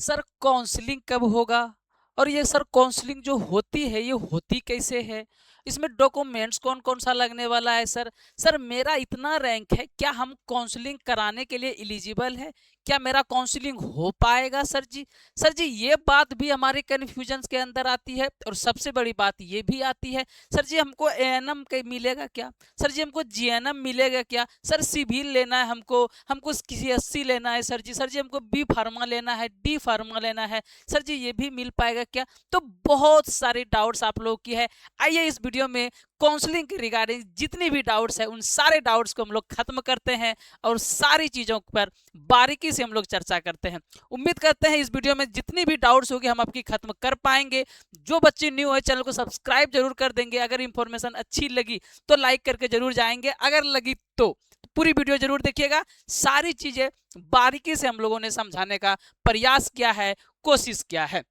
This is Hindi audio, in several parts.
सर काउंसलिंग कब होगा, और ये सर काउंसलिंग जो होती है ये होती कैसे है, इसमें डॉक्यूमेंट्स कौन कौन सा लगने वाला है। सर सर मेरा इतना रैंक है, क्या हम काउंसलिंग कराने के लिए एलिजिबल है, क्या मेरा काउंसलिंग हो पाएगा। सर जी ये बात भी हमारे कन्फ्यूजन के अंदर आती है। और सबसे बड़ी बात ये भी आती है, सर जी हमको एएनएम मिलेगा क्या, सर जी हमको जीएनएम मिलेगा क्या, सर सिविल लेना है हमको, हमको सीएससी लेना है सर जी हमको बी फार्मा लेना है, डी फार्मा लेना है, सर जी ये भी मिल पाएगा क्या। तो बहुत सारे डाउट्स आप लोगों की है। आइए इस वीडियो में काउंसलिंग के रिगार्डिंग जितनी भी डाउट्स है उन सारे डाउट्स को हम लोग खत्म करते हैं और सारी चीजों पर बारीकी से हम लोग चर्चा करते हैं। उम्मीद करते हैं इस वीडियो में जितनी भी डाउट्स होगी हम आपकी खत्म कर पाएंगे। जो बच्चे न्यू है चैनल को सब्सक्राइब जरूर कर देंगे, अगर इंफॉर्मेशन अच्छी लगी तो लाइक करके जरूर जाएंगे, अगर लगी तो पूरी वीडियो जरूर देखिएगा। सारी चीजें बारीकी से हम लोगों ने समझाने का प्रयास किया है, कोशिश किया है।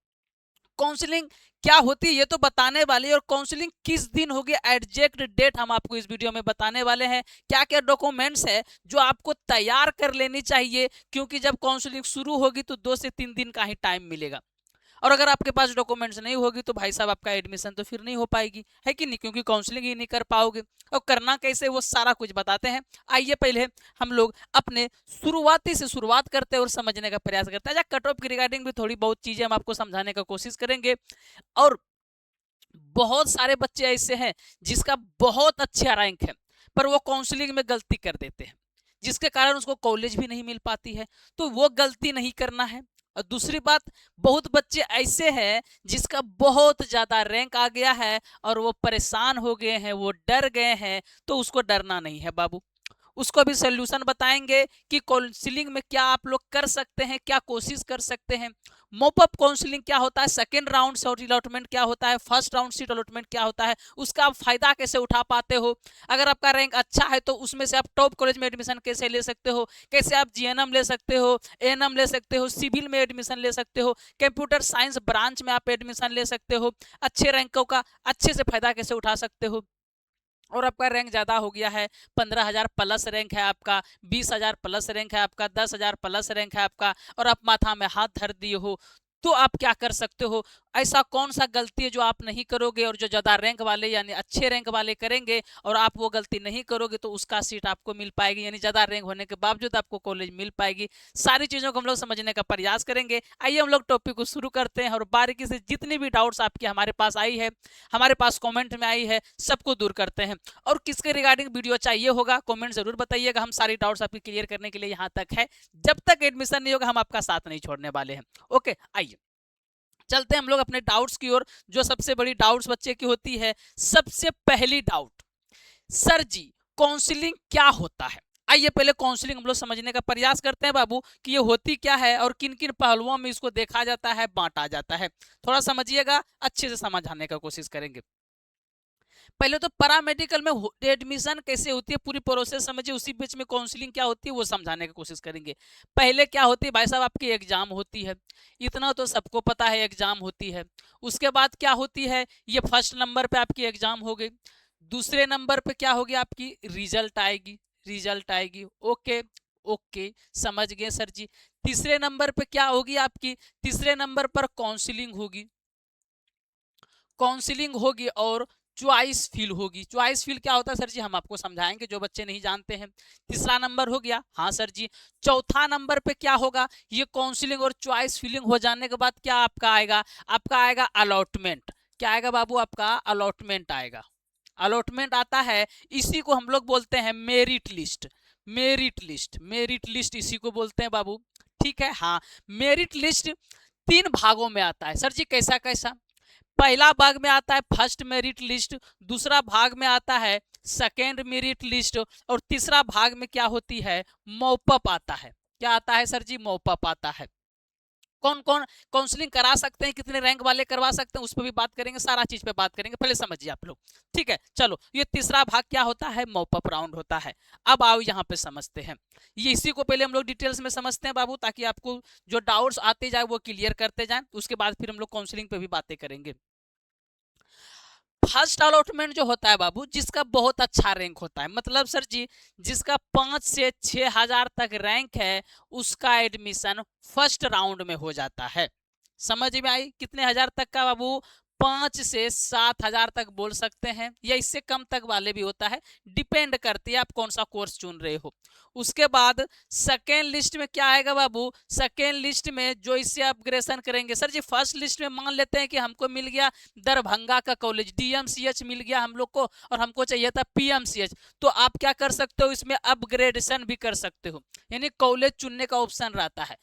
काउंसलिंग क्या होती है ये तो बताने वाले, और काउंसलिंग किस दिन होगी एग्जैक्ट डेट हम आपको इस वीडियो में बताने वाले हैं। क्या क्या डॉक्यूमेंट्स है जो आपको तैयार कर लेनी चाहिए, क्योंकि जब काउंसलिंग शुरू होगी तो 2 से 3 दिन का ही टाइम मिलेगा, और अगर आपके पास डॉक्यूमेंट्स नहीं होगी तो भाई साहब आपका एडमिशन तो फिर नहीं हो पाएगी, है कि नहीं, क्योंकि काउंसलिंग ही नहीं कर पाओगे। और करना कैसे वो सारा कुछ बताते हैं। आइए पहले हम लोग अपने शुरुआती से शुरुआत करते हैं और समझने का प्रयास करते हैं। कट ऑफ की रिगार्डिंग भी थोड़ी बहुत चीजें हम आपको समझाने का कोशिश करेंगे। और बहुत सारे बच्चे ऐसे हैं जिसका बहुत अच्छा रैंक है पर वो काउंसलिंग में गलती कर देते हैं, जिसके कारण उसको कॉलेज भी नहीं मिल पाती है। तो वो गलती नहीं करना है। और दूसरी बात, बहुत बच्चे ऐसे हैं जिसका बहुत ज्यादा रैंक आ गया है और वो परेशान हो गए हैं, वो डर गए हैं, तो उसको डरना नहीं है बाबू। उसको भी सोल्यूशन बताएंगे कि काउंसलिंग में क्या आप लोग कर सकते हैं, क्या कोशिश कर सकते हैं। मोपअप काउंसलिंग क्या होता है, सेकेंड राउंड सीट अलॉटमेंट क्या होता है, फर्स्ट राउंड सीट अलॉटमेंट क्या होता है, उसका आप फायदा कैसे उठा पाते हो। अगर आपका रैंक अच्छा है तो उसमें से आप टॉप कॉलेज में एडमिशन कैसे ले सकते हो, कैसे आप जीएनएम ले सकते हो, एएनएम ले सकते हो, सिविल में एडमिशन ले सकते हो, कंप्यूटर साइंस ब्रांच में आप एडमिशन ले सकते हो, अच्छे रैंकों का अच्छे से फायदा कैसे उठा सकते हो। और आपका रैंक ज़्यादा हो गया है, 15,000 प्लस रैंक है आपका, 20,000 प्लस रैंक है आपका, 10,000 प्लस रैंक है आपका, और आप माथा में हाथ धर दिए हो, तो आप क्या कर सकते हो। ऐसा कौन सा गलती है जो आप नहीं करोगे और जो ज़्यादा रैंक वाले यानी अच्छे रैंक वाले करेंगे, और आप वो गलती नहीं करोगे तो उसका सीट आपको मिल पाएगी, यानी ज़्यादा रैंक होने के बावजूद आपको कॉलेज मिल पाएगी। सारी चीज़ों को हम लोग समझने का प्रयास करेंगे। आइए हम लोग टॉपिक को शुरू करते हैं और बारीकी से जितनी भी डाउट्स आपकी हमारे पास आई है, हमारे पास कॉमेंट में आई है, सबको दूर करते हैं। और किसके रिगार्डिंग वीडियो चाहिए होगा कमेंट जरूर बताइएगा, हम सारी डाउट्स आपकी क्लियर करने के लिए यहाँ तक है। जब तक एडमिशन नहीं होगा हम आपका साथ नहीं छोड़ने वाले हैं। ओके, आइए चलते हैं हम लोग अपने डाउट्स की ओर। जो सबसे बड़ी डाउट्स बच्चे की होती है, सबसे पहली डाउट, सर जी काउंसलिंग क्या होता है। आइए पहले काउंसलिंग हम लोग समझने का प्रयास करते हैं बाबू कि ये होती क्या है और किन किन पहलुओं में इसको देखा जाता है, बांटा जाता है। थोड़ा समझिएगा, अच्छे से समझाने का कोशिश करेंगे। पहले तो पैरामेडिकल में एडमिशन कैसे होती है पूरी प्रोसेस समझिए, उसी बीच में काउंसलिंग क्या होती है वो समझाने की कोशिश करेंगे। पहले क्या होती है भाई साहब, आपकी एग्जाम होती है, इतना तो सबको पता है एग्जाम होती है। उसके बाद क्या होती है, ये फर्स्ट नंबर पे आपकी एग्जाम हो गई। दूसरे नंबर पे क्या होगी, आपकी रिजल्ट आएगी, रिजल्ट आएगी। ओके ओके, समझ गए सर जी। तीसरे नंबर पे क्या होगी आपकी, तीसरे नंबर पर काउंसलिंग होगी, काउंसलिंग होगी और च्वाइस फील होगी। च्वाइस फील क्या होता है सर जी, हम आपको समझाएंगे जो बच्चे नहीं जानते हैं। तीसरा नंबर हो गया, हाँ सर जी। चौथा नंबर पे क्या होगा, ये काउंसलिंग और च्वाइस फीलिंग हो जाने के बाद क्या आपका आएगा, आपका आएगा अलॉटमेंट। क्या आएगा बाबू, आपका अलॉटमेंट आएगा। अलॉटमेंट आता है, इसी को हम लोग बोलते हैं merit list. Merit list, merit list इसी को बोलते हैं बाबू, ठीक है। हाँ, मेरिट लिस्ट 3 भागों में आता है सर जी। कैसा कैसा, पहला भाग में आता है फर्स्ट मेरिट लिस्ट, दूसरा भाग में आता है सेकेंड मेरिट लिस्ट, और तीसरा भाग में क्या होती है, मॉपअप आता है। क्या आता है सर जी, मॉपअप आता है। कौन कौन काउंसलिंग करा सकते हैं, कितने रैंक वाले करवा सकते हैं, उस पर भी बात करेंगे, सारा चीज पे बात करेंगे, पहले समझिए आप लोग, ठीक है। चलो, ये तीसरा भाग क्या होता है, मॉपअप राउंड होता है। अब आओ यहाँ पे समझते हैं, ये इसी को पहले हम लोग डिटेल्स में समझते हैं बाबू, ताकि आपको जो डाउट्स आते जाए वो क्लियर करते जाए, उसके बाद फिर हम लोग काउंसलिंग पे भी बातें करेंगे। फर्स्ट अलॉटमेंट जो होता है बाबू, जिसका बहुत अच्छा रैंक होता है, मतलब सर जी जिसका 5 से 6,000 तक रैंक है, उसका एडमिशन फर्स्ट राउंड में हो जाता है। समझ में आई? कितने हजार तक का बाबू? 5 से 7,000 तक बोल सकते हैं, या इससे कम तक वाले भी होता है, डिपेंड करती है आप कौन सा कोर्स चुन रहे हो। उसके बाद सेकेंड लिस्ट में क्या आएगा बाबू? सेकेंड लिस्ट में जो इससे अपग्रेडेशन करेंगे, सर जी फर्स्ट लिस्ट में मान लेते हैं कि हमको मिल गया दरभंगा का कॉलेज, डीएमसीएच मिल गया हम लोग को, और हमको चाहिए था पीएमसीएच, तो आप क्या कर सकते हो, इसमें अपग्रेडेशन भी कर सकते हो, यानी कॉलेज चुनने का ऑप्शन रहता है।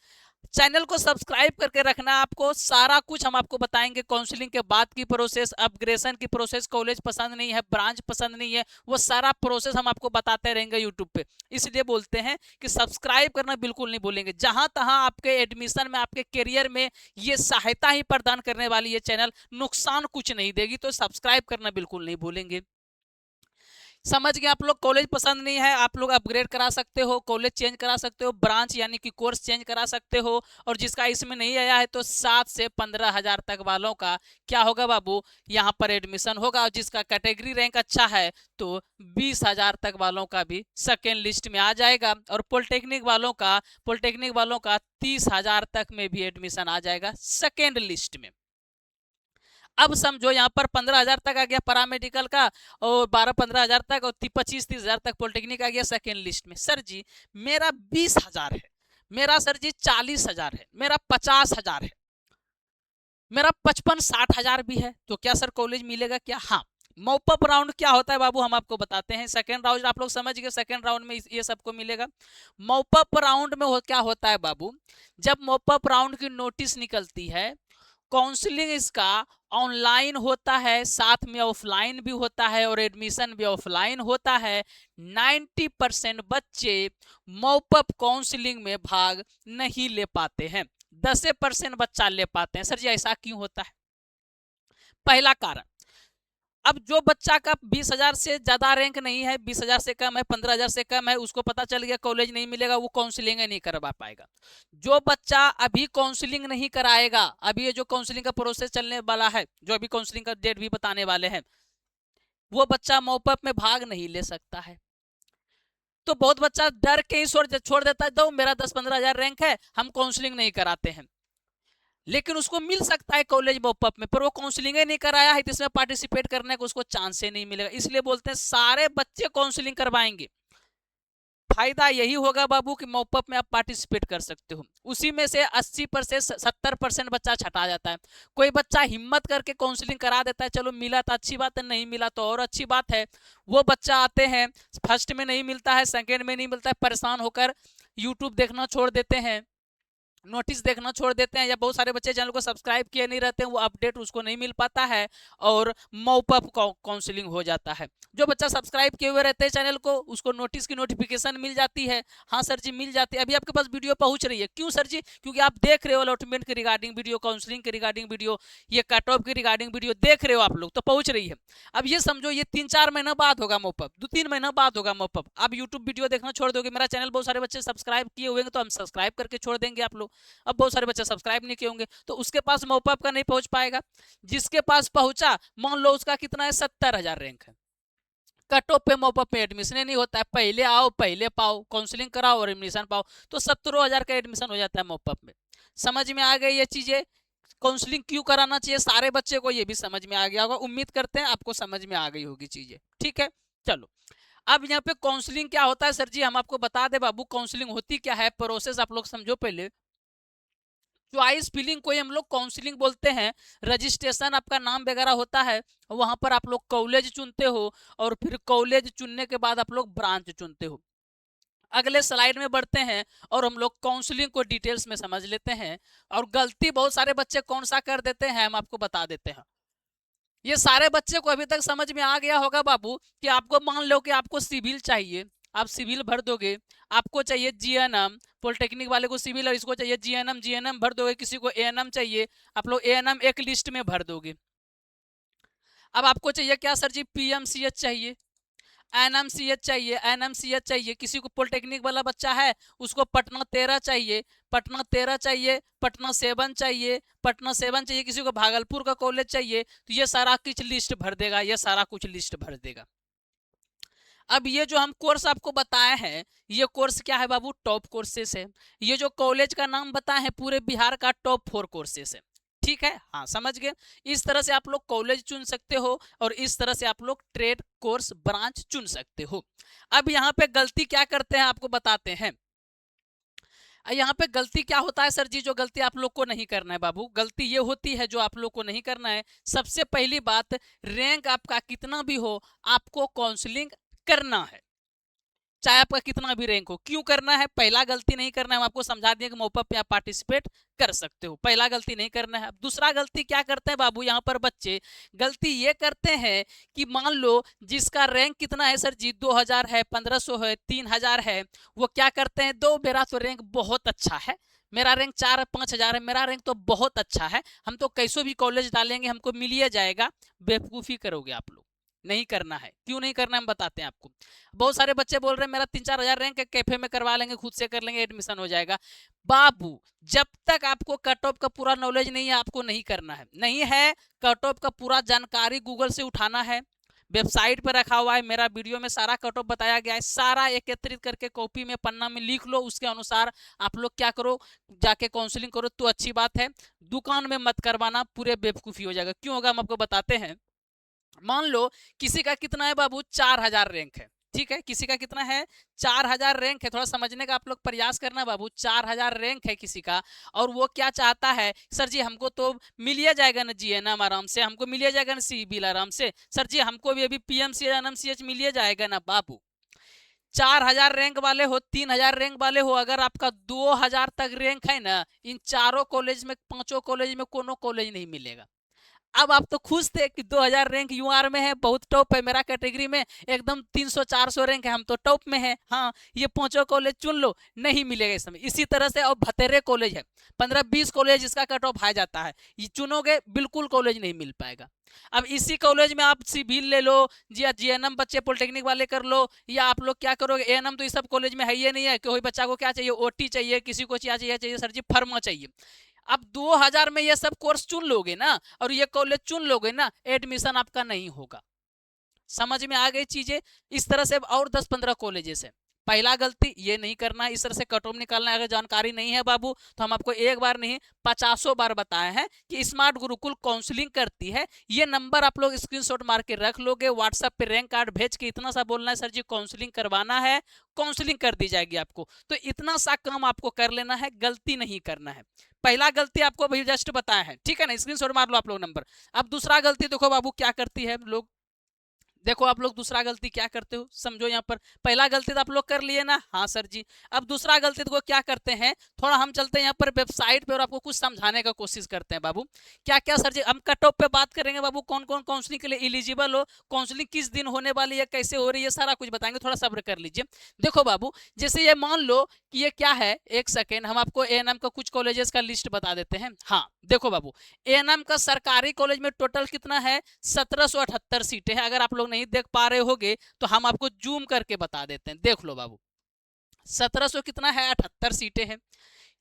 चैनल को सब्सक्राइब करके रखना, आपको सारा कुछ हम आपको बताएंगे, काउंसलिंग के बाद की प्रोसेस, अपग्रेडेशन की प्रोसेस, कॉलेज पसंद नहीं है, ब्रांच पसंद नहीं है, वो सारा प्रोसेस हम आपको बताते रहेंगे यूट्यूब पे। इसलिए बोलते हैं कि सब्सक्राइब करना बिल्कुल नहीं भूलेंगे, जहां तहां आपके एडमिशन में, आपके करियर में ये सहायता ही प्रदान करने वाली ये चैनल, नुकसान कुछ नहीं देगी, तो सब्सक्राइब करना बिल्कुल नहीं भूलेंगे। समझ गए आप लोग? कॉलेज पसंद नहीं है, आप लोग अपग्रेड करा सकते हो, कॉलेज चेंज करा सकते हो, ब्रांच यानी कि कोर्स चेंज करा सकते हो, और जिसका इसमें नहीं आया है तो 7 से 15,000 तक वालों का क्या होगा बाबू, यहाँ पर एडमिशन होगा, और जिसका कैटेगरी रैंक अच्छा है तो 20,000 तक वालों का भी सेकेंड लिस्ट में आ जाएगा, और पॉलिटेक्निक वालों का 30,000 तक में भी एडमिशन आ जाएगा सेकेंड लिस्ट में। अब समझो यहाँ पर 15,000 तक आ गया पैरामेडिकल का, और 12-15,000 तक, और 25-30,000 तक पॉलिटेक्निक आ गया सेकेंड लिस्ट में। सर जी मेरा 20,000 है, मेरा सर जी 40,000 है, मेरा 50,000 है, मेरा 55-60,000 भी है, तो क्या सर कॉलेज मिलेगा क्या? हाँ। मॉपअप राउंड क्या होता है बाबू, हम आपको बताते हैं। सेकेंड राउंड आप लोग समझ गए, सेकेंड राउंड में ये सबको मिलेगा। मॉपअप राउंड में क्या होता है बाबू, जब मॉपअप राउंड की नोटिस निकलती है, काउंसलिंग इसका ऑनलाइन होता है, साथ में ऑफलाइन भी होता है, और एडमिशन भी ऑफलाइन होता है। 90% बच्चे मॉपअप काउंसलिंग में भाग नहीं ले पाते हैं, 10% बच्चा ले पाते हैं। सर जी ऐसा क्यों होता है? पहला कारण, अब जो बच्चा का 20,000 से ज्यादा रैंक नहीं है, 20,000 से कम है, 15,000 से कम है, उसको पता चल गया कॉलेज नहीं मिलेगा, वो काउंसलिंग नहीं करवा पाएगा। जो बच्चा अभी काउंसलिंग नहीं कराएगा, अभी ये जो काउंसलिंग का प्रोसेस चलने वाला है, जो अभी काउंसलिंग का डेट भी बताने वाले हैं, वो बच्चा मॉपअप में भाग नहीं ले सकता है। तो बहुत बच्चा डर के ही छोड़ देता है, दो मेरा 10-15,000 रैंक है, हम काउंसलिंग नहीं कराते हैं। लेकिन उसको मिल सकता है कॉलेज मॉपअप में, पर वो काउंसलिंग नहीं कराया है, तो इसमें पार्टिसिपेट करने को उसको चांस ही नहीं मिलेगा। इसलिए बोलते हैं सारे बच्चे काउंसलिंग करवाएंगे, फायदा यही होगा बाबू कि मॉपअप में आप पार्टिसिपेट कर सकते हो। उसी में से 80% 70% बच्चा छटा जाता है। कोई बच्चा हिम्मत करके काउंसलिंग करा देता है, चलो मिला तो अच्छी बात है, नहीं मिला तो और अच्छी बात है। वो बच्चा आते हैं, फर्स्ट में नहीं मिलता है, सेकेंड में नहीं मिलता है, परेशान होकर यूट्यूब देखना छोड़ देते हैं, नोटिस देखना छोड़ देते हैं, या बहुत सारे बच्चे चैनल को सब्सक्राइब किए नहीं रहते हैं, वो अपडेट उसको नहीं मिल पाता है, और मॉपअप काउंसलिंग हो जाता है। जो बच्चा सब्सक्राइब किए हुए रहते हैं चैनल को, उसको नोटिस की नोटिफिकेशन मिल जाती है। हाँ सर जी मिल जाती है, अभी आपके पास वीडियो पहुंच रही है। क्यों सर जी? क्योंकि आप देख रहे हो अलॉटमेंट के रिगार्डिंग वीडियो, काउंसलिंग के रिगार्डिंग वीडियो, ये कट ऑफ के रिगार्डिंग वीडियो देख रहे हो आप लोग, तो पहुंच रही है। अब ये समझो ये 3-4 महीना बाद होगा मॉपअप, 2-3 महीना बाद होगा मॉपअप। आप यूट्यूब वीडियो देखना छोड़ दोगे, मेरा चैनल बहुत सारे बच्चे सब्सक्राइब किए हुए हैं, तो हम सब्सक्राइब करके छोड़ देंगे आप लोग। अब बहुत सारे बच्चे सब्सक्राइब नहीं किए होंगे, तो उसके पास मॉपअप का नहीं पहुंच पाएगा। जिसके पास पहुंचा, मान लो उसका कितना है, 70,000 रैंक है, कट ऑफ पे मॉपअप में एडमिशन नहीं होता है, पहले आओ पहले पाओ, काउंसलिंग कराओ और एडमिशन पाओ, तो 17,000 का एडमिशन हो जाता है मॉपअप में। समझ में आ गई ये चीजें? काउंसलिंग क्यों कराना चाहिए सारे बच्चे को, ये भी समझ में आ गया होगा। उम्मीद करते हैं आपको समझ में आ गई होगी चीजें। ठीक है, चलो अब यहाँ पे काउंसलिंग क्या होता है सर जी, हम आपको बता दे बाबू, काउंसलिंग होती क्या है, प्रोसेस आप लोग समझो पहले। चॉइस फिलिंग को हम लोग काउंसलिंग बोलते हैं। रजिस्ट्रेशन आपका नाम वगैरह होता है, वहां पर आप लोग कॉलेज चुनते हो, और फिर कॉलेज चुनने के बाद आप लोग ब्रांच चुनते हो। अगले स्लाइड में बढ़ते हैं और हम लोग काउंसलिंग को डिटेल्स में समझ लेते हैं। और गलती बहुत सारे बच्चे कौन सा कर देते हैं, हम आपको बता देते हैं। ये सारे बच्चे को अभी तक समझ में आ गया होगा बाबू कि आपको मान लो कि आपको सिविल चाहिए, आप सिविल भर दोगे, आपको चाहिए जीएनएम, पॉलिटेक्निक वाले को सिविल और इसको चाहिए जीएनएम, जीएनएम भर दोगे, किसी को एएनएम चाहिए, आप लोग एएनएम एक लिस्ट में भर दोगे। अब आपको चाहिए क्या सर जी, पीएमसीएच चाहिए, एनएमसीएच चाहिए, एनएमसीएच चाहिए। किसी को पॉलिटेक्निक वाला बच्चा है उसको पटना 13 चाहिए, पटना 13 चाहिए, पटना 7 चाहिए, पटना 7 चाहिए। किसी को भागलपुर का कॉलेज चाहिए, तो ये सारा कुछ लिस्ट भर देगा, ये सारा कुछ लिस्ट भर देगा। अब ये जो हम कोर्स आपको बताए हैं, ये कोर्स क्या है बाबू? टॉप कोर्सेस है। ये जो कॉलेज का नाम बताए हैं पूरे बिहार का टॉप 4 कोर्सेस है। ठीक है, हाँ समझ गए। इस तरह से आप लोग कॉलेज चुन सकते हो और इस तरह से आप लोग ट्रेड कोर्स ब्रांच चुन सकते हो। अब यहाँ पे गलती क्या करते हैं आपको बताते हैं। यहाँ पे गलती क्या होता है सर जी? जो गलती आप लोग को नहीं करना है बाबू, गलती ये होती है जो आप लोग को नहीं करना है। सबसे पहली बात, रैंक आपका कितना भी हो आपको काउंसलिंग करना है, चाहे आपका कितना भी रैंक हो। क्यों करना है? पहला गलती नहीं करना है, हम आपको समझा दिए कि मौका पे आप पार्टिसिपेट कर सकते हो। पहला गलती नहीं करना है। दूसरा गलती क्या करते हैं बाबू यहाँ पर बच्चे? गलती ये करते हैं कि मान लो जिसका रैंक कितना है सर जी, 2000 है, 1500 है, 3000 है, वो क्या करते हैं, दो मेरा तो रैंक बहुत अच्छा है, मेरा रैंक 4-5 हजार है, मेरा रैंक तो बहुत अच्छा है, हम तो कैसो भी कॉलेज डालेंगे हमको मिल ही जाएगा। बेवकूफ़ी करोगे आप लोग, नहीं करना है। क्यों नहीं करना है हम बताते हैं आपको। बहुत सारे बच्चे बोल रहे हैं मेरा 3-4 हजार रैंक है, कैफे में करवा लेंगे, खुद से कर लेंगे, एडमिशन हो जाएगा। बाबू जब तक आपको कट ऑफ का पूरा नॉलेज नहीं है आपको नहीं करना है। नहीं है कट ऑफ का पूरा जानकारी गूगल से उठाना है, वेबसाइट पर रखा हुआ है, मेरा वीडियो में सारा कट ऑफ बताया गया है, सारा एकत्रित करके कॉपी में पन्ना में लिख लो, उसके अनुसार आप लोग क्या करो, जाके काउंसलिंग करो तो अच्छी बात है। दुकान में मत करवाना, पूरे बेवकूफ़ी हो जाएगा। क्यों होगा हम आपको बताते हैं। मान लो किसी का कितना है बाबू, 4000 रैंक है, ठीक है, किसी का कितना है, 4000 रैंक है। थोड़ा समझने का आप लोग प्रयास करना बाबू, 4000 रैंक है किसी का, और वो क्या चाहता है, सर जी हमको तो मिल जाएगा ना जीएनएम आराम से, हमको मिल जाएगा ना सिविल आराम से, सर जी हमको भी अभी पीएमसी एनएमसीएच मिल जाएगा ना। बाबू 4000 रैंक वाले हो, 3000 रैंक वाले हो, अगर आपका 2000 तक रैंक है ना, इन चारों कॉलेज में, पांचों कॉलेज में कोनो कॉलेज नहीं मिलेगा। अब आप तो खुश थे कि 2000 रैंक यूआर में है, बहुत टॉप है, मेरा कैटेगरी में एकदम 300-400 रैंक है, हम तो टॉप में है। हाँ ये पांचों कॉलेज चुन लो, नहीं मिलेगा इस समय। इसी तरह से और भतेरे कॉलेज है, 15-20 कॉलेज इसका कट ऑफ आ जाता है, ये चुनोगे बिल्कुल कॉलेज नहीं मिल पाएगा। अब इसी कॉलेज में आप सिविल ले लो, या जीएनएम बच्चे पॉलिटेक्निक वाले कर लो, या आप लोग क्या करोगे, एएनएम तो इस सब कॉलेज में है ही नहीं है, कोई बच्चा को क्या चाहिए, ओटी चाहिए, किसी को क्या चाहिए सर जी, फर्मा चाहिए। अब 2000 में ये सब कोर्स चुन लोगे ना, और ये कॉलेज चुन लोगे ना, एडमिशन आपका नहीं होगा। समझ में आ गई चीजें। इस तरह से और 10-15 कॉलेजेस है। पहला गलती ये नहीं करना है, इस तरह से कट ऑफ निकालना है। अगर जानकारी नहीं है बाबू तो हम आपको एक बार नहीं 50 बार बताए हैं कि स्मार्ट गुरुकुल काउंसलिंग करती है। ये नंबर आप लोग स्क्रीनशॉट मार के रख लोगे, व्हाट्सएप पे रैंक कार्ड भेज के इतना सा बोलना है, सर जी काउंसलिंग करवाना है, काउंसलिंग कर दी जाएगी आपको। तो इतना सा काम आपको कर लेना है, गलती नहीं करना है। पहला गलती आपको अभी जस्ट बताया है, ठीक है ना, स्क्रीनशॉट मार लो आप लोग नंबर। अब दूसरा गलती देखो बाबू क्या करती है लोग, देखो आप लोग दूसरा गलती क्या करते हो, समझो यहाँ पर। पहला गलती तो आप लोग कर लिए ना, हाँ सर जी। अब दूसरा गलती तो क्या करते हैं, थोड़ा हम चलते हैं यहाँ पर वेबसाइट पे और आपको कुछ समझाने का कोशिश करते हैं बाबू। क्या क्या सर जी, हम कट ऑफ पे बात करेंगे बाबू, कौन कौन काउंसलिंग के लिए एलिजिबल हो, काउंसलिंग किस दिन होने वाली है, कैसे हो रही है, सारा कुछ बताएंगे, थोड़ा सब्र कर लीजिए। देखो बाबू, जैसे ये मान लो कि ये क्या है, एक सेकेंड हम आपको एएनएम का कुछ कॉलेजेस का लिस्ट बता देते हैं। हाँ देखो बाबू, एएनएम का सरकारी कॉलेज में टोटल कितना है, 1778 सीटें हैं। अगर आप लोग नहीं देख पा रहे होगे तो हम आपको जूम करके बता देते हैं, देख लो बाबू, 1700 कितना है, 78 सीटें हैं।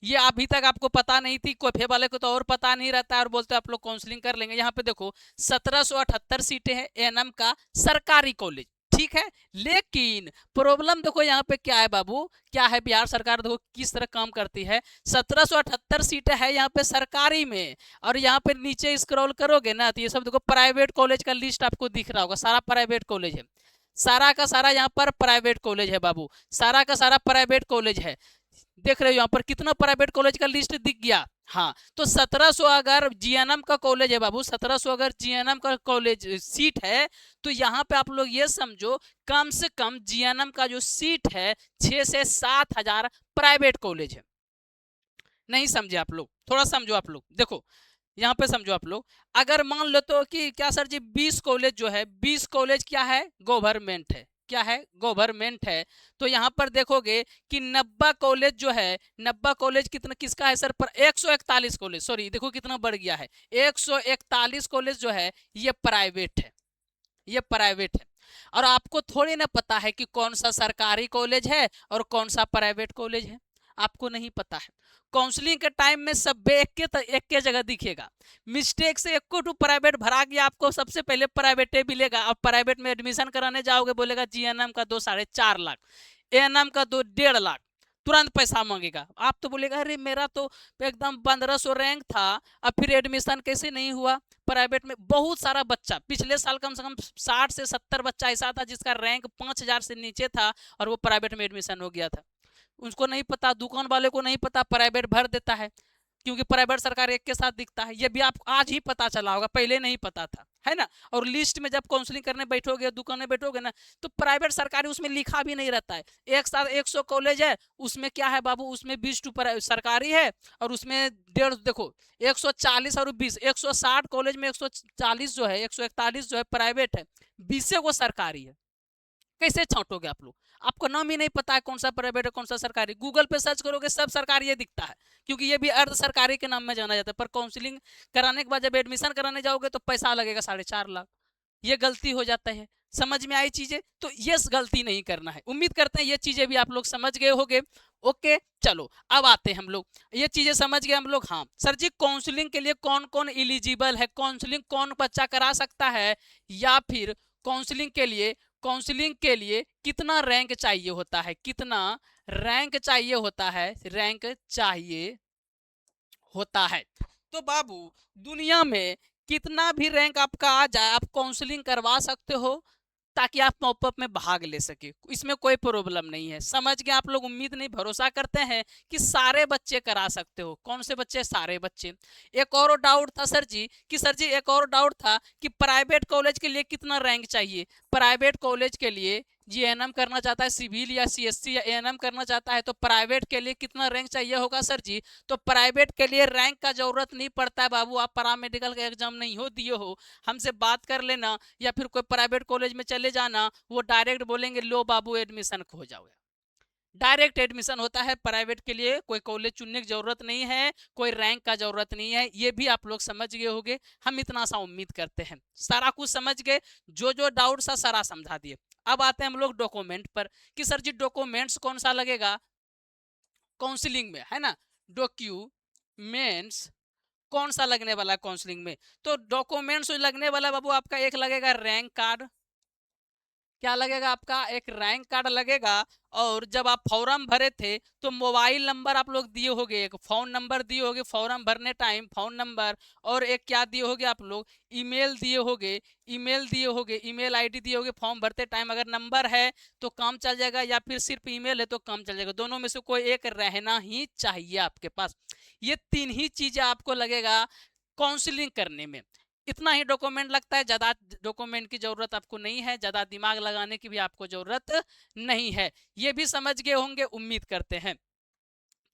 ये अभी तक आपको पता नहीं थी, कोफे वाले को तो और पता नहीं रहता है और बोलते आप लोग काउंसलिंग कर लेंगे। यहाँ पे देखो 1778 सीटें हैं एएनएम का सरकारी कॉलेज, ठीक है। लेकिन प्रॉब्लम देखो यहाँ पे क्या है बाबू, क्या है, बिहार सरकार देखो किस तरह काम करती है। 1778 सीटें है यहाँ पे सरकारी में, और यहाँ पे नीचे स्क्रॉल करोगे ना तो ये सब देखो प्राइवेट कॉलेज का लिस्ट आपको दिख रहा होगा, सारा प्राइवेट कॉलेज है, सारा का सारा यहाँ पर प्राइवेट कॉलेज है बाबू, सारा का सारा प्राइवेट कॉलेज है। देख रहे हो यहाँ पर कितना प्राइवेट कॉलेज का लिस्ट दिख गया। हाँ तो 1700 अगर जीएनएम का कॉलेज है बाबू, 1700 अगर जीएनएम का कॉलेज सीट है, तो यहाँ पे आप लोग ये समझो कम से कम जीएनएम का जो सीट है 6 से 7 हजार प्राइवेट कॉलेज है। नहीं समझे आप लोग, थोड़ा समझो आप लोग, देखो यहाँ पे समझो आप लोग। अगर मान लो तो कि क्या सर जी 20 कॉलेज जो है, 20 कॉलेज क्या है, गवर्नमेंट है, क्या है, गवर्नमेंट है। तो यहाँ पर देखोगे कि 90 कॉलेज जो है, 90 कॉलेज कितना किसका है सर, पर 141 कॉलेज, सॉरी देखो कितना बढ़ गया है, 141 कॉलेज जो है ये प्राइवेट है, ये प्राइवेट है। और आपको थोड़ी ना पता है कि कौन सा सरकारी कॉलेज है और कौन सा प्राइवेट कॉलेज है, आपको नहीं पता है। काउंसलिंग के टाइम में सब एक के जगह दिखेगा। मिस्टेक से एक टू प्राइवेट भरा गया, आपको सबसे पहले प्राइवेट मिलेगा। अब प्राइवेट में एडमिशन कराने जाओगे, बोलेगा जीएनएम का दो 4.5 लाख, एएनएम का दो 1.5 लाख, तुरंत पैसा मांगेगा। आप तो बोलेगा अरे मेरा तो एकदम 1500 रैंक था, अब फिर एडमिशन कैसे नहीं हुआ। प्राइवेट में बहुत सारा बच्चा, पिछले साल कम से कम 60 से 70 बच्चा ऐसा था जिसका रैंक 5000 से नीचे था और वो प्राइवेट में एडमिशन हो गया था। उसको नहीं पता, दुकान वाले को नहीं पता, प्राइवेट भर देता है, क्योंकि प्राइवेट सरकार एक के साथ दिखता है। ये भी आपको आज ही पता चला होगा, पहले नहीं पता था, है ना। और लिस्ट में जब काउंसलिंग करने बैठोगे, दुकान में बैठोगे ना, तो प्राइवेट सरकारी उसमें लिखा भी नहीं रहता है। एक साथ 100 कॉलेज है, उसमें क्या है बाबू, उसमें 20 सरकारी है और उसमें 150, देखो 140 और 20, 160 कॉलेज में 140 जो है, 141 जो है प्राइवेट है, 20 को सरकारी है। कैसे छांटोगे आप लोग? आपको नाम ही नहीं पता है कौन सा प्राइवेट है कौन सा सरकारी। गूगल पे सर्च करोगे सब सरकारी ये दिखता है, क्योंकि ये भी अर्ध सरकारी के नाम में जाना जाता है। पर काउंसलिंग कराने के बाद जब एडमिशन कराने जाओगे तो पैसा लगेगा 4.5 लाख। ये गलती हो जाता है। समझ में आई चीजें? तो ये गलती नहीं करना है। उम्मीद करते हैं ये चीजें भी आप लोग समझ गए होंगे। ओके चलो अब आते हैं हम लोग, ये चीजें समझ गए हम लोग। हाँ सर जी, काउंसलिंग के लिए कौन कौन एलिजिबल है, काउंसलिंग कौन बच्चा करा सकता है, या फिर काउंसलिंग के लिए कितना रैंक चाहिए होता है, कितना रैंक चाहिए होता है, रैंक चाहिए होता है। तो बाबू दुनिया में कितना भी रैंक आपका आ जाए, आप काउंसलिंग करवा सकते हो ताकि आप पॉपअप में भाग ले सके, इसमें कोई प्रॉब्लम नहीं है। समझ गए आप लोग? उम्मीद नहीं, भरोसा करते हैं कि सारे बच्चे करा सकते हो। कौन से बच्चे? सारे बच्चे। एक और डाउट था सर जी, कि सर जी एक और डाउट था कि प्राइवेट कॉलेज के लिए कितना रैंक चाहिए। प्राइवेट कॉलेज के लिए जीएनएम करना चाहता है, सिविल या सीएससी या एएनएम करना चाहता है, तो प्राइवेट के लिए कितना रैंक चाहिए होगा सर जी? तो प्राइवेट के लिए रैंक का जरूरत नहीं पड़ता है बाबू। आप पैरामेडिकल का एग्जाम नहीं हो दिए हो, हमसे बात कर लेना या फिर कोई प्राइवेट कॉलेज में चले जाना, वो डायरेक्ट बोलेंगे लो बाबू एडमिशन हो जाओगे। डायरेक्ट एडमिशन होता है प्राइवेट के लिए, कोई कॉलेज चुनने की जरूरत नहीं है, कोई रैंक का जरूरत नहीं है। ये भी आप लोग समझ गए होंगे, हम इतना सा उम्मीद करते हैं। सारा कुछ समझ गए, जो जो डाउट सा सारा समझा दिए। अब आते हैं हम लोग डॉक्यूमेंट पर, कि सर जी डॉक्यूमेंट्स कौन सा लगेगा काउंसलिंग में, है ना। डॉक्यूमेंट्स कौन सा लगने वाला है काउंसलिंग में? तो डॉक्यूमेंट्स लगने वाला बाबू आपका एक लगेगा रैंक कार्ड। क्या लगेगा आपका? एक रैंक कार्ड लगेगा। और जब आप फॉर्म भरे थे तो मोबाइल नंबर आप लोग दिए होगे, एक फोन नंबर दिए होगे फॉर्म भरने टाइम, फोन नंबर। और एक क्या दिए होगे आप लोग? ईमेल दिए होगे, ईमेल आईडी दिए होगे। फॉर्म भरते टाइम अगर नंबर है तो काम चल जाएगा, या फिर सिर्फ ईमेल है तो काम चल जाएगा। दोनों में से कोई एक रहना ही चाहिए आपके पास। ये 3 ही चीजें आपको लगेगा काउंसलिंग करने में। इतना ही डॉक्यूमेंट लगता है, ज्यादा डॉक्यूमेंट की जरूरत आपको नहीं है, ज्यादा दिमाग लगाने की भी आपको जरूरत नहीं है। ये भी समझ गए होंगे, उम्मीद करते हैं।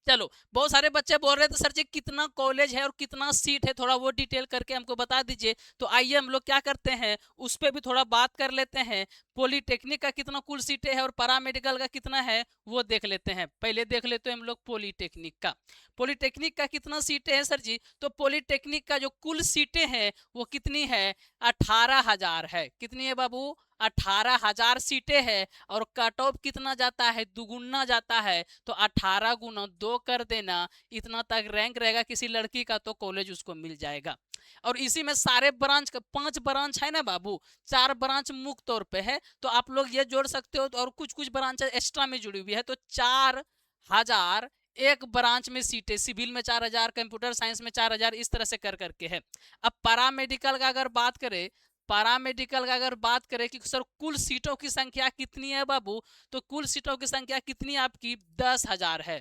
चलो, बहुत सारे बच्चे बोल रहे थे सर जी कितना कॉलेज है और कितना सीट है, थोड़ा वो डिटेल करके हमको बता दीजिए। तो आइए हम लोग क्या करते हैं, उस पर भी थोड़ा बात कर लेते हैं। पॉलिटेक्निक का कितना कुल सीटें है और पैरामेडिकल का कितना है वो देख लेते हैं। पहले देख लेते हैं हम लोग पॉलिटेक्निक का। पॉलिटेक्निक का कितना सीटें हैं सर जी? तो पॉलिटेक्निक का जो कुल सीटें हैं वो कितनी है? 18,000 है। कितनी है बाबू? 18,000 सीटें है। और कट ऑफ कितना जाता है? दुगुना जाता है। तो 18 गुना 2 कर देना, इतना तक रैंक रहेगा किसी लड़की का तो कॉलेज उसको मिल जाएगा। और इसी में सारे ब्रांच का 5 ब्रांच है ना बाबू, 4 ब्रांच मुख्य तौर पे है, तो आप लोग ये जोड़ सकते हो। और कुछ कुछ ब्रांच एक्स्ट्रा में जुड़ी हुई है, तो 4,000 एक ब्रांच में सीटें। सिविल में 4,000, कंप्यूटर साइंस में 4,000, इस तरह से कर करके है। अब पैरामेडिकल का अगर बात करें, कि सर कुल सीटों की संख्या कितनी है बाबू, तो कुल सीटों की संख्या कितनी आपकी? 10,000 है।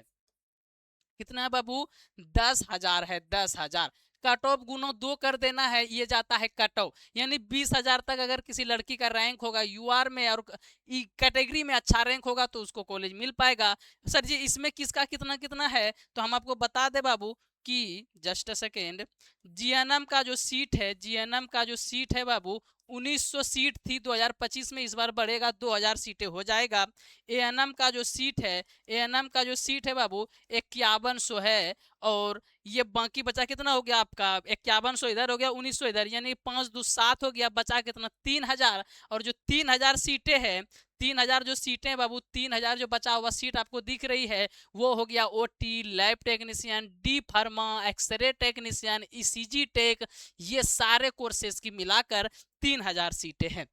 कितना है बाबू? 10,000 है। 10,000 कट ऑफ गुना 2 कर देना है, ये जाता है कट ऑफ। यानी 20,000 तक अगर किसी लड़की का रैंक होगा यूआर में और कैटेगरी में अच्छा रैंक होगा तो उसको कॉलेज मिल पाएगा। सर जी इसमें किसका कितना कितना है, तो हम आपको बता दे बाबू। कि जस्ट अ सेकेंड, जीएनएम का जो सीट है, जीएनएम का जो सीट है बाबू 1900 सीट थी 2025 में, इस बार बढ़ेगा 2000 सीटें हो जाएगा। एएनएम का जो सीट है, एएनएम का जो सीट है बाबू 5100 है, और ये बाकी बचा कितना हो गया आपका 5100 इधर हो गया 1900 इधर, यानी 5 2 7 हो गया, बचा कितना 3000। और जो 3000 सीटें हैं, 3000 जो सीटें बाबू, 3000 जो बचा हुआ सीट आपको दिख रही है वो हो गया OT, lab technician, D pharma, x ray technician, ECG tech, ये सारे कोर्सेज की मिलाकर 3000 सीटें हैं।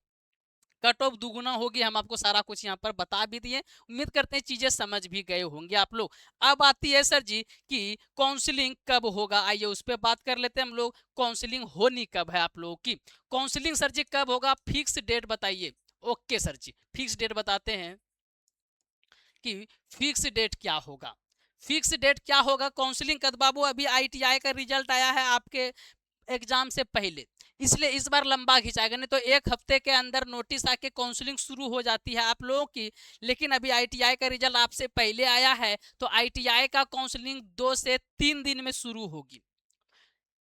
कट ऑफ दुगुना होगी, हम आपको सारा कुछ यहाँ पर बता भी दिए। उम्मीद करते हैं चीजें समझ भी गए होंगे आप लोग। अब आती है सर जी कि काउंसलिंग कब होगा, आइए उस पर बात कर लेते हैं हम लोग। काउंसलिंग होनी कब है आप लोगों की, काउंसलिंग सर जी कब होगा, फिक्स डेट बताइए। ओके सर जी, फिक्स डेट बताते हैं कि फिक्स डेट क्या होगा। फिक्स डेट क्या होगा काउंसलिंग का, बाबू अभी आईटीआई का रिजल्ट आया है आपके एग्जाम से पहले, इसलिए इस बार लंबा खिंचाएगा, नहीं तो एक हफ्ते के अंदर नोटिस आके काउंसलिंग शुरू हो जाती है आप लोगों की। लेकिन अभी आईटीआई का रिजल्ट आपसे पहले आया है, तो आईटीआई का काउंसलिंग 2 से 3 दिन में शुरू होगी।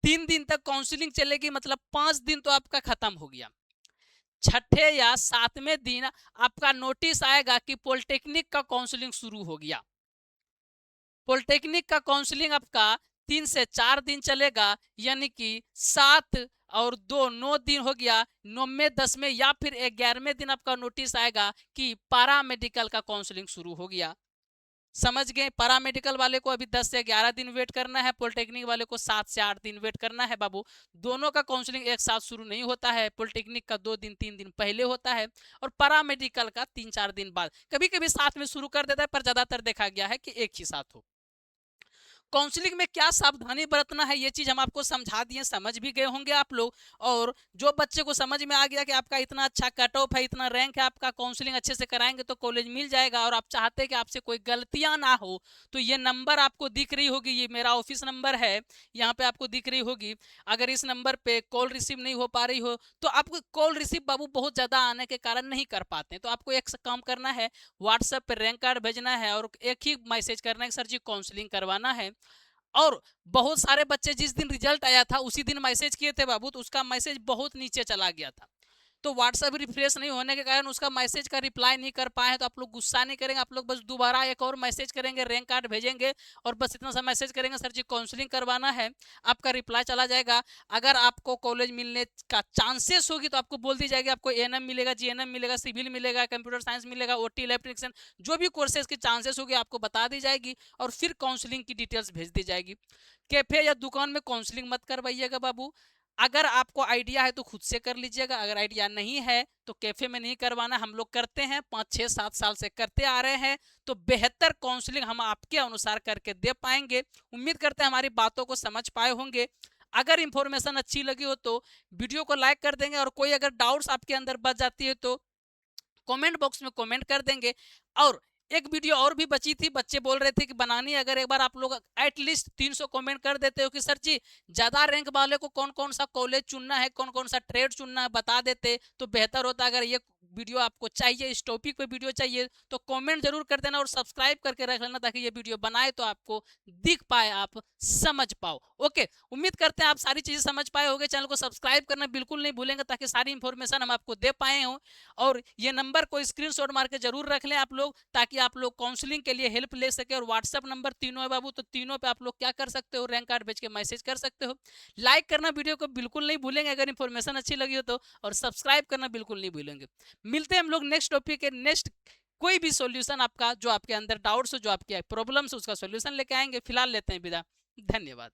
3 दिन तक काउंसलिंग चलेगी, मतलब 5 दिन तो आपका खत्म हो गया। छठे या 7वें दिन आपका नोटिस आएगा कि पॉलिटेक्निक का काउंसलिंग शुरू हो गया। पॉलिटेक्निक का काउंसलिंग आपका 3 से 4 दिन चलेगा, यानी कि 7 और 2 9 दिन हो गया। 9वें 10वें या फिर 11वें दिन आपका नोटिस आएगा कि पारा मेडिकल का काउंसलिंग शुरू हो गया। समझ गए, पारा मेडिकल वाले को अभी 10 से 11 दिन वेट करना है, पॉलिटेक्निक वाले को 7 से 8 दिन वेट करना है बाबू। दोनों का काउंसलिंग एक साथ शुरू नहीं होता है, पॉलिटेक्निक का 2 दिन 3 दिन पहले होता है, और पारा मेडिकल का 3-4 दिन बाद, कभी कभी साथ में शुरू कर देता है, पर ज्यादातर देखा गया है कि एक ही साथ हो। काउंसलिंग में क्या सावधानी बरतना है ये चीज हम आपको समझा दिए, समझ भी गए होंगे आप लोग। और जो बच्चे को समझ में आ गया कि आपका इतना अच्छा कट ऑफ है, इतना रैंक है, आपका काउंसलिंग अच्छे से कराएंगे तो कॉलेज मिल जाएगा, और आप चाहते हैं कि आपसे कोई गलतियां ना हो, तो ये नंबर आपको दिख रही होगी, ये मेरा ऑफिस नंबर है, यहाँ पे आपको दिख रही होगी। अगर इस नंबर पे कॉल रिसीव नहीं हो पा रही हो, तो आपको कॉल रिसीव बाबू बहुत ज्यादा आने के कारण नहीं कर पाते, तो आपको एक काम करना है, व्हाट्सएप पे रैंक कार्ड भेजना है और एक ही मैसेज करना है, सर जी काउंसलिंग करवाना है। और बहुत सारे बच्चे जिस दिन रिजल्ट आया था उसी दिन मैसेज किए थे बाबू, तो उसका मैसेज बहुत नीचे चला गया था, तो व्हाट्सएप रिफ्रेश नहीं होने के कारण उसका मैसेज का रिप्लाई नहीं कर पाए हैं। तो आप लोग गुस्सा नहीं करेंगे, आप लोग बस दोबारा एक और मैसेज करेंगे, रैंक कार्ड भेजेंगे और बस इतना सा मैसेज करेंगे, सर जी काउंसलिंग करवाना है, आपका रिप्लाई चला जाएगा। अगर आपको कॉलेज मिलने का चांसेस होगी तो आपको बोल दी जाएगी, आपको एएनएम मिलेगा, जीएनएम मिलेगा, सिविल मिलेगा, कंप्यूटर साइंस मिलेगा, ओटी, इलेक्ट्रिशियन, जो भी कोर्सेज की चांसेस होगी आपको बता दी जाएगी, और फिर काउंसलिंग की डिटेल्स भेज दी जाएगी। कैफे या दुकान में काउंसलिंग मत करवाइएगा बाबू। अगर आपको आइडिया है तो खुद से कर लीजिएगा, अगर आइडिया नहीं है तो कैफे में नहीं करवाना। हम लोग करते हैं, 5 6 7 साल से करते आ रहे हैं, तो बेहतर काउंसलिंग हम आपके अनुसार करके दे पाएंगे। उम्मीद करते हैं हमारी बातों को समझ पाए होंगे। अगर इंफॉर्मेशन अच्छी लगी हो तो वीडियो को लाइक कर देंगे, और कोई अगर डाउट्स आपके अंदर बच जाती है तो कमेंट बॉक्स में कमेंट कर देंगे। और एक वीडियो और भी बची थी, बच्चे बोल रहे थे कि बनानी, अगर एक बार आप लोग एटलीस्ट 300 कमेंट कर देते हो कि सर जी ज्यादा रैंक वाले को कौन कौन सा कॉलेज चुनना है, कौन कौन सा ट्रेड चुनना है, बता देते तो बेहतर होता। अगर ये वीडियो आपको चाहिए, इस टॉपिक पे वीडियो चाहिए, तो कमेंट जरूर कर देना और सब्सक्राइब करके रख लेना, ताकि ये वीडियो बनाए तो आपको दिख पाए, आप समझ पाओ। ओके, उम्मीद करते हैं आप सारी चीजें समझ पाए होंगे। चैनल को सब्सक्राइब करना बिल्कुल नहीं भूलेंगे, ताकि सारी इंफॉर्मेशन हम आपको दे पाए हों। और ये नंबर को स्क्रीनशॉट मार के जरूर रख लें आप लोग, ताकि आप लोग काउंसलिंग के लिए हेल्प ले सके। और व्हाट्सएप नंबर तीनों है बाबू, तो तीनों पे आप लोग क्या कर सकते हो, रैंक कार्ड भेज के मैसेज कर सकते हो। लाइक करना वीडियो को बिल्कुल नहीं भूलेंगे अगर इंफॉर्मेशन अच्छी लगी हो तो, और सब्सक्राइब करना बिल्कुल नहीं भूलेंगे। मिलते हैं हम लोग नेक्स्ट टॉपिक के, नेक्स्ट कोई भी सॉल्यूशन आपका, जो आपके अंदर डाउट्स हो, जो आपके प्रॉब्लम्स, उसका सॉल्यूशन लेके आएंगे। फिलहाल लेते हैं विदा, धन्यवाद।